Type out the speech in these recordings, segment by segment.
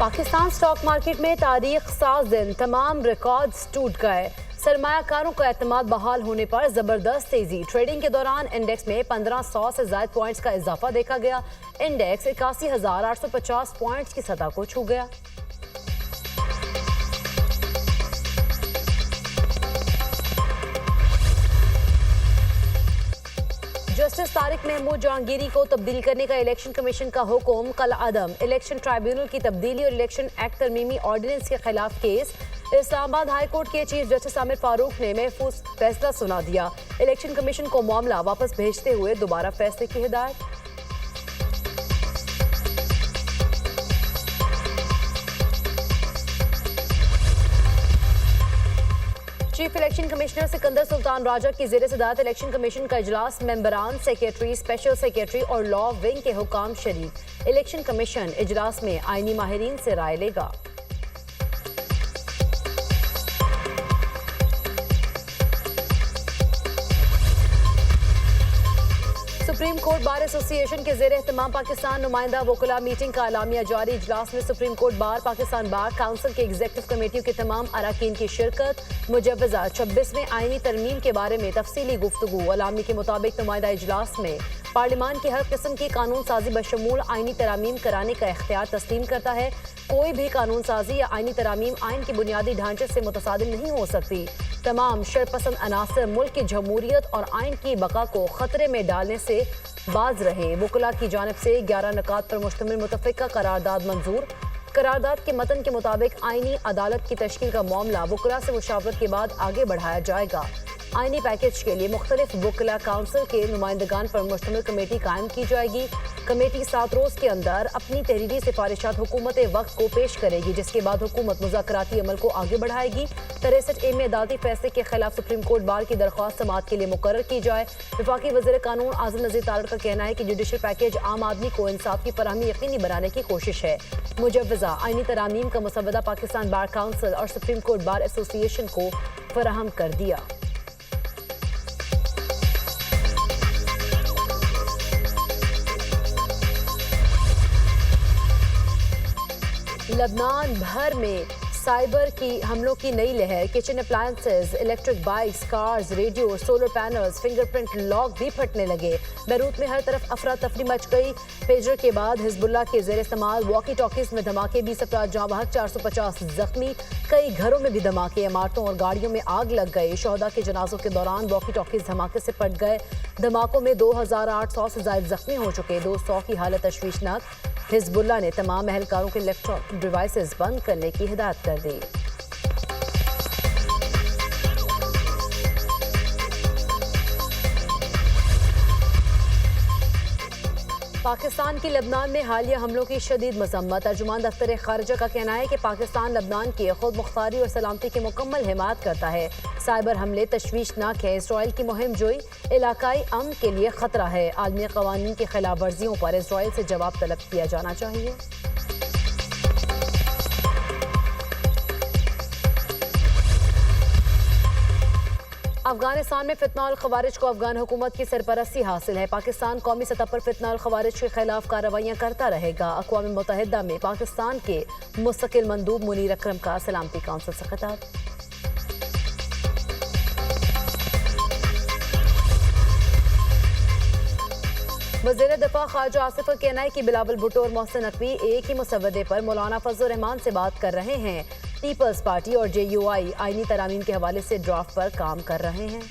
Pakistan stock market में तारीख साज दिन तमाम रिकॉर्ड्स टूट गए। सरमायाकारों का एतमाद बहाल होने पर जबरदस्त तेजी। ट्रेडिंग के दौरान इंडेक्स में 1500 से ज्यादा पॉइंट्स का इजाफा देखा गया। इंडेक्स 81,850 पॉइंट्स की सतह को छू गया। जस्टिस तारिक महमूद जहांगीरी को तब्दील करने का इलेक्शन कमीशन का हुक्म कल अदम। इलेक्शन ट्राइब्यूनल की तब्दीली और इलेक्शन एक्ट तरमीमी ऑर्डिनेंस के खिलाफ केस। इस्लामाबाद हाई कोर्ट के चीफ जस्टिस आमिर फारूक ने महफूज फैसला सुना दिया। इलेक्शन कमीशन को मामला वापस भेजते हुए दोबारा फैसले की हिदायत। Chief election commissioner Sikandar Sultan Raja की ज़ेर सदारत इलेक्शन कमीशन का इजलास। मेंबरान, सेक्रेटरी, स्पेशल सेक्रेटरी और लॉ विंग के हुकाम शरीक। इलेक्शन कमीशन इजलास में आईनी माहिरीन से राय लेगा। सुप्रीम कोर्ट बार एसोसिएशन के जेर एहतमाम पाकिस्तान नुमाइंदा वकला मीटिंग का एलामिया जारी। इजलास में supreme court bar, Pakistan bar council के एग्जीक्यूटिव कमेटियों के तमाम अरकान की शिरकत। मुजव्वजा 26वें आईनी तरमीम के बारे में तफसीली गुफ्तगू। अलामी के मुताबिक नुमाइंदा इजलास में पार्लियामान की हर किस्म की कानून साजी बशमूल आईनी तरामीम कराने का इख्तियार तस्लीम करता है। कोई भी कानून साजी या आईनी तरामीम आइन के बुनियादी ढांचे से मुतसादिम नहीं हो सकती। तमाम शरपसंद अनासर मुल्क की जमहूरियत और आइन की बका को खतरे में डालने से बाज रहे। वकला की जानिब से 11 नकात पर मुश्तमिल मुतफ़िका करारदाद मंजूर। करारदाद के मतन के मुताबिक आईनी अदालत की तश्कील का मामला वकला से मुशावरत के बाद आगे बढ़ाया जाएगा। आईनी पैकेज के लिए मुख्तलिफ वकला काउंसिल के नुमाइंदगान पर मुश्तमिल कमेटी कायम की जाएगी। कमेटी 7 रोज़ के अंदर अपनी तहरीरी सिफारिशात हुकूमत वक्त को पेश करेगी, जिसके बाद हुकूमत मुज़ाकराती अमल को आगे बढ़ाएगी। 63A में अदालती फैसले के खिलाफ सुप्रीम कोर्ट बार की दरख्वास्त समाअत के लिए मुकर्रर की जाए। वफाकी वज़ीर कानून आज़म नज़ीर तारड़ का कहना है कि जुडिशल पैकेज आम आदमी को इंसाफ की फराहमी यकीनी बनाने की कोशिश है। मुजव्वजा आईनी तरामीम का मुसवदा पाकिस्तान बार काउंसिल और सुप्रीम कोर्ट बार एसोसिएशन को फराहम कर दिया। लबनान भर में साइबर की हमलों की नई लहर। Kitchen appliances, electric bikes, cars, radio, solar panels, fingerprint lock भी फटने लगे। बैरूत में हर तरफ अफरा तफरी मच गई। पेजर के बाद हिजबुल्लाह के जेर इस्तेमाल वॉकी टॉकीज में धमाके, 20 अफराद जाँ बहक, 450 जख्मी। कई घरों में भी धमाके, इमारतों और गाड़ियों में आग लग गई। शहदा के जनाजों के दौरान वॉकी टॉकीज धमाके से फट गए। धमाकों में 2800 से ज्यादा जख्मी हो चुके। 200 की हालत तशवीशनाक। हिजबुल्लाह ने तमाम एहलकारों के इलेक्ट्रॉनिक डिवाइसेस बंद करने की हिदायत कर दी। पाकिस्तान की लबनान में हालिया हमलों की शदीद मजम्मत। तर्जुमान दफ्तर खारिजा का कहना है कि पाकिस्तान लबनान की खुद मुख्तारी और सलामती की मुकम्मल हिमायत करता है। साइबर हमले तशवीशनाक है। इसराइल की मुहिम जोई इलाकाई अमन के लिए खतरा है। आलमी कवानीन की खिलाफ वर्जियों पर इसराइल से जवाब तलब किया जाना चाहिए। अफगानिस्तान में फितना और खवारिज को अफगान हुकूमत की सरपरस्ती हासिल है। पाकिस्तान कौमी सतह पर फितना और खवारिज के खिलाफ कार्रवाइयाँ करता रहेगा। अक़वाम मुत्तहिदा में पाकिस्तान के मुस्तकिल मंदूब मुनीर अकरम का सलामती काउंसिल से खिताब। वज़ीर दफ़ा ख़ारजा आसिफ का कहना है कि बिलावल भुट्टो और मोहसिन नकवी एक ही मुसवदे पर मौलाना फजल रहमान से बात कर रहे हैं। पीपल्स पार्टी और JUI आईनी तरामीम के हवाले से ड्राफ्ट पर काम कर रहे हैं।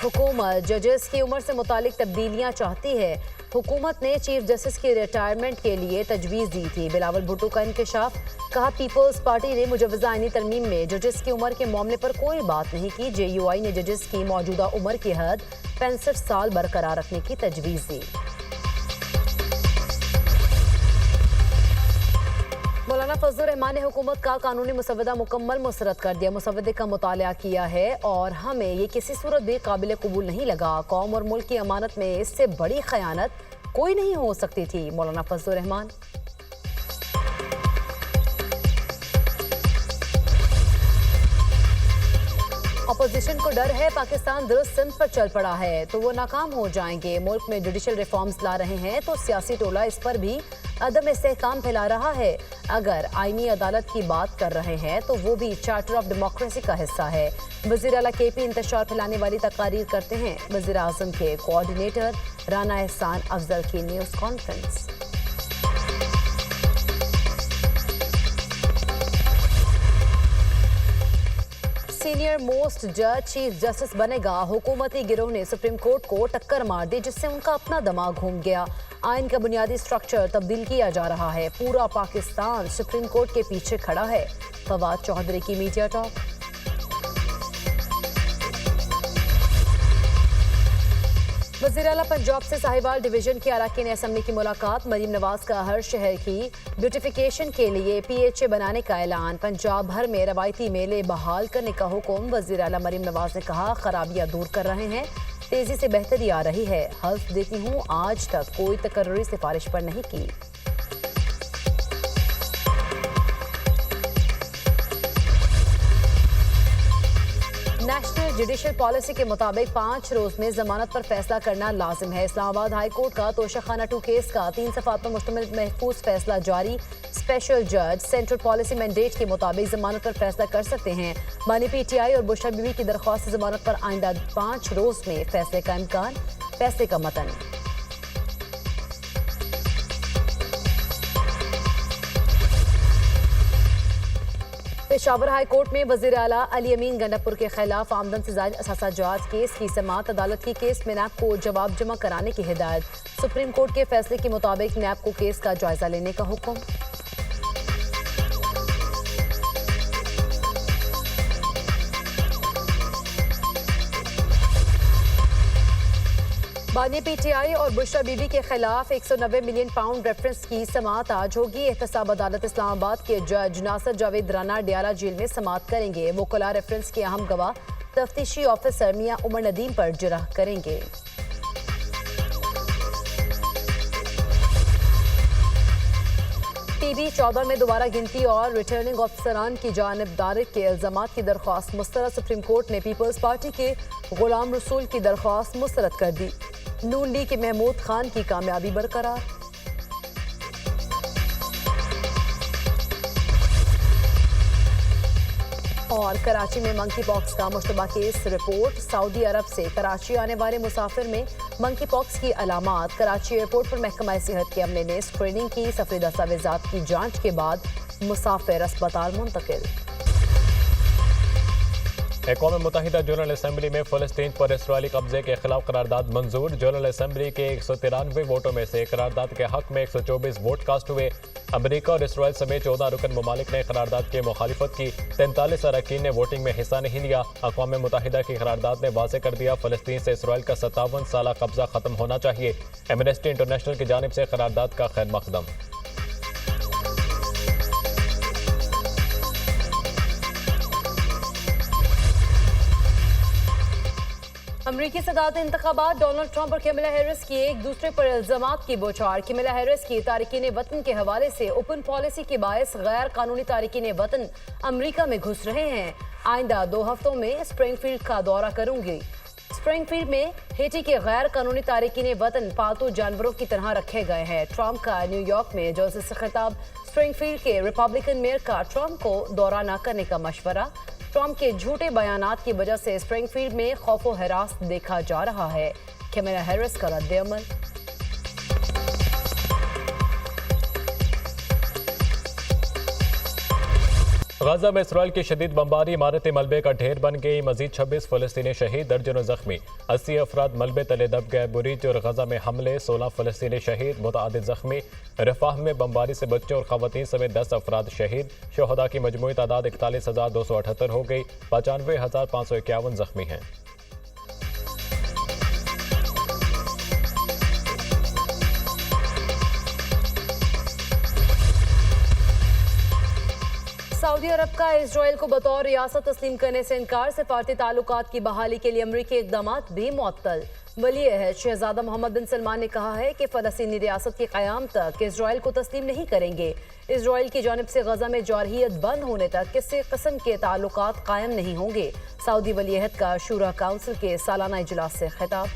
हुकूमत जजेस की उम्र से मुतालिक तब्दीलियां चाहती है। हुकूमत ने चीफ जस्टिस की रिटायरमेंट के लिए तजवीज़ दी थी। बिलावल भुट्टो का इंकशाफ। कहा, पीपल्स पार्टी ने मुजव्वजा आईनी तरमीम में जजेस की उम्र के मामले पर कोई बात नहीं की। JUI ने जजेस की मौजूदा उम्र की हद 65 साल बरकरार रखने की तजवीज़ दी। मौलाना फजल रहमान ने हुकूमत का कानूनी मुसवदा मुकम्मल मुस्तरद कर दिया। मुसवदे का मुताला किया है और हमें ये किसी सूरत भी काबिल कबूल नहीं लगा। कौम और मुल्क की अमानत में इससे बड़ी खयानत कोई नहीं हो सकती थी। मौलाना फजल रहमान। अपोजिशन को डर है पाकिस्तान दुरुस्त सिंध पर चल पड़ा है तो वो नाकाम हो जाएंगे। मुल्क में जुडिशल रिफॉर्म्स ला रहे हैं तो सियासी टोला इस पर भी अदम इस्तेहकाम फैला रहा है। अगर आईनी अदालत की बात कर रहे हैं तो वो भी चार्टर ऑफ डेमोक्रेसी का हिस्सा है। वज़ीर आला KP इंतशार फैलाने वाली तकारीर करते हैं। वज़ीर आज़म के कोऑर्डिनेटर राना एहसान अफजल की न्यूज़ कॉन्फ्रेंस। सीनियर मोस्ट जज चीफ जस्टिस बनेगा। हुकूमती गिरोह ने सुप्रीम कोर्ट को टक्कर मार दी जिससे उनका अपना दिमाग घूम गया। आइन का बुनियादी स्ट्रक्चर तब्दील किया जा रहा है। पूरा पाकिस्तान सुप्रीम कोर्ट के पीछे खड़ा है। फवाद चौधरी की मीडिया टॉक। वज़ीर आला पंजाब से साहिवाल डिवीजन के अरकान असम्बली की मुलाकात। मरीम नवाज का हर शहर की ब्यूटिफिकेशन के लिए PHA बनाने का ऐलान। पंजाब भर में रवायती मेले बहाल करने का हुक्म। वज़ीर आला मरीम नवाज ने कहा खराबियां दूर कर रहे हैं, तेजी से बेहतरी आ रही है। हल्फ देती हूँ आज तक कोई तकर्री सिफारिश पर नहीं की। नेशनल जुडिशल पॉलिसी के मुताबिक 5 रोज में जमानत पर फैसला करना लाजिम है। इस्लामाबाद हाई कोर्ट का तोशाखाना 2 केस का 3 सफ़ात पर मुश्तमिल महफूज फैसला जारी। स्पेशल जज सेंट्रल पॉलिसी मैंडेट के मुताबिक जमानत पर फैसला कर सकते हैं। बानी PTI और बुशरा बीबी की दरख्वास्त जमानत पर आइंदा 5 रोज में फैसले का इम्कान। फैसले का मतन। पेशावर हाई कोर्ट में वज़ीर आला अली अमीन गंडापुर के खिलाफ आमदन से ज़ायद असासा जवाज केस की समाअत। अदालत की केस में नैब को जवाब जमा कराने की हिदायत। सुप्रीम कोर्ट के फैसले के मुताबिक नैब को केस का जायजा लेने का हुक्म। बानी PTI और बुशरा बीबी के खिलाफ 190 मिलियन पाउंड रेफरेंस की समाअत आज होगी। एहतसाब अदालत इस्लामाबाद के जज नासिर जावेद राना डियाला जेल में समाअत करेंगे। वोकला रेफरेंस के अहम गवाह तफ्तीशी ऑफिसर मियां उमर नदीम पर जरह करेंगे। TB-14 में दोबारा गिनती और रिटर्निंग ऑफिसरान की जानिबदारी के इल्जामात की दरख्वास्त मुस्तरद। सुप्रीम कोर्ट ने पीपल्स पार्टी के गुलाम रसूल की दरख्वास्त मुस्तरद कर दी। नून लीग के महमूद खान की कामयाबी बरकरार। और कराची में मंकी पॉक्स का मुश्तबा केस रिपोर्ट। सऊदी अरब से कराची आने वाले मुसाफिर में मंकी पॉक्स की अलामात। कराची एयरपोर्ट पर महकमा सेहत के अमले ने स्क्रीनिंग की। सफरी दस्तावेजात की जांच के बाद मुसाफिर अस्पताल मुंतकिल। अक़वाम मुत्तहिदा जनरल असम्बली में फ़लस्तीन पर इसराइली कब्जे के खिलाफ करारदाद मंजूर। जनरल असम्बली के 193 वोटों में से करारदाद के हक में 124 वोट कास्ट हुए। अमरीका और इसराइल समेत 14 रुकन ममालिक ने करारदाद की मुखालिफत की। 43 अरकान ने वोटिंग में हिस्सा नहीं लिया। अक़वाम मुत्तहिदा की करारदाद ने वाज़ेह कर दिया फ़लस्तीन से इसराइल का 57 साला कब्जा ख़त्म होना चाहिए। एमनेस्टी इंटरनेशनल की जानिब से करारदाद का खैर मकदम। अमरीकी सदारती इंतखाबात। डोनाल्ड ट्रंप और कैमला हैरिस की एक दूसरे पर इल्जामात की बौछार। कैमला हैरिस की तारिकीन वतन के हवाले से ओपन पॉलिसी के बायस गैर कानूनी तारिकीन वतन अमरीका में घुस रहे हैं। आइंदा 2 हफ्तों में स्प्रिंगफील्ड का दौरा करूंगी। स्प्रिंगफील्ड में हेटी के गैर कानूनी तारिकीन वतन पालतू जानवरों की तरह रखे गए हैं। ट्रंप का न्यूयॉर्क में जर्सी से खिताब। स्प्रिंगफील्ड के रिपब्लिकन मेयर का ट्रंप को दौरा न करने का मशवरा। ट्रंप के झूठे बयानात की वजह से स्प्रिंगफील्ड में खौफो हरास देखा जा रहा है। कैमला हैरिस का रद्द-ए-अमल। गाजा में इसराइल की शदीद बमबारी इमारतें मलबे का ढेर बन गई। मजीद 26 फ़लस्तीनी शहीद, दर्जनों जख्मी। 80 अफराद मलबे तले दब गए। बुरीज और गजा में हमले, 16 फ़लस्तीनी शहीद, मुतअद्दिद जख्मी। रफाह में बमबारी से बच्चों और खवातीन समेत 10 अफराद शहीद। शोहदा की मजमूई तादाद 41,278 हो गई। 95,551 जख्मी हैं। सऊदी सऊदी अरब का इसराइल को बतौर रियासत तस्लीम करने से इनकार, सिफारती ताल्लुकात की बहाली के लिए अमरीकी इकदाम भी मुअत्तल। वली अहद शहजादा मोहम्मद बिन सलमान ने कहा है कि फ़लस्तीनी रियासत के क़याम तक इसराइल को तस्लीम नहीं करेंगे। इसराइल की जानिब से गजा में जारहियत बंद होने तक किसी किस्म के ताल्लुकात कायम नहीं होंगे। सऊदी वली अहद का शूरा काउंसिल के सालाना इजलास से खिताब।